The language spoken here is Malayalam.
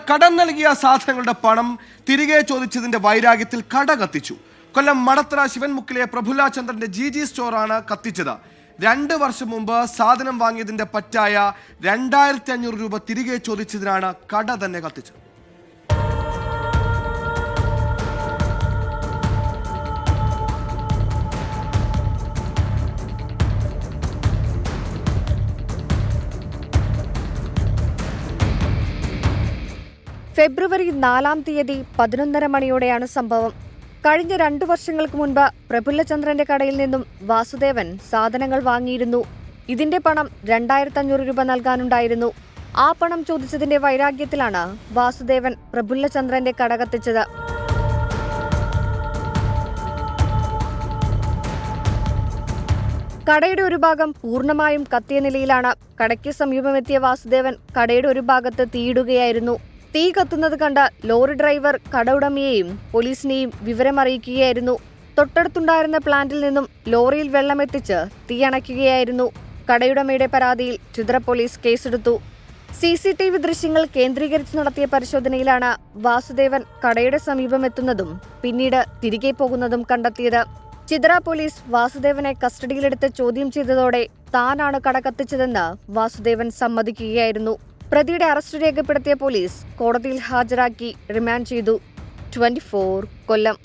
കടം നൽകിയ സാധനങ്ങളുടെ പണം തിരികെ ചോദിച്ചതിന്റെ വൈരാഗ്യത്തിൽ കട കത്തിച്ചു. കൊല്ലം മടത്തറ ശിവൻമുക്കിലെ പ്രഫുല്ല ചന്ദ്രന്റെ ജി സ്റ്റോറാണ് കത്തിച്ചത്. 2 വർഷം മുമ്പ് സാധനം വാങ്ങിയതിന്റെ പറ്റായ 2500 രൂപ തിരികെ ചോദിച്ചതിനാണ് കട തന്നെ കത്തിച്ചത്. ഫെബ്രുവരി 4-ാം തീയതി 11:30 മണിയോടെയാണ് സംഭവം. കഴിഞ്ഞ 2 വർഷങ്ങൾക്ക് മുൻപ് പ്രഫുല്ലചന്ദ്രന്റെ കടയിൽ നിന്നും വാസുദേവൻ സാധനങ്ങൾ വാങ്ങിയിരുന്നു. ഇതിന്റെ പണം 2500 രൂപ നൽകാനുണ്ടായിരുന്നു. ആ പണം ചോദിച്ചതിന്റെ വൈരാഗ്യത്തിലാണ് വാസുദേവൻ പ്രഫുല്ലചന്ദ്രന്റെ കട കത്തിച്ചത്. കടയുടെ ഒരു ഭാഗം പൂർണ്ണമായും കത്തിയ നിലയിലാണ്. കടയ്ക്ക് സമീപമെത്തിയ വാസുദേവൻ കടയുടെ ഒരു ഭാഗത്ത് തീയിടുകയായിരുന്നു. തീ കത്തുന്നത് കണ്ട ലോറി ഡ്രൈവർ കട ഉടമയെയും പോലീസിനെയും വിവരമറിയിക്കുകയായിരുന്നു. തൊട്ടടുത്തുണ്ടായിരുന്ന പ്ലാന്റിൽ നിന്നും ലോറിയിൽ വെള്ളമെത്തിച്ച് തീ അണയ്ക്കുകയായിരുന്നു. കടയുടമയുടെ പരാതിയിൽ ത്രിതല പോലീസ് കേസെടുത്തു. CCTV ദൃശ്യങ്ങൾ കേന്ദ്രീകരിച്ച് നടത്തിയ പരിശോധനയിലാണ് വാസുദേവൻ കടയുടെ സമീപമെത്തുന്നതും പിന്നീട് തിരികെ പോകുന്നതും കണ്ടെത്തിയത്. ചിതറ പോലീസ് വാസുദേവനെ കസ്റ്റഡിയിലെടുത്ത് ചോദ്യം ചെയ്തതോടെ താനാണ് കട കത്തിച്ചതെന്ന് വാസുദേവൻ സമ്മതിക്കുകയായിരുന്നു. പ്രതിയുടെ അറസ്റ്റ് രേഖപ്പെടുത്തിയ പോലീസ് കോടതിയിൽ ഹാജരാക്കി റിമാൻഡ് ചെയ്തു. 24 കൊല്ലം.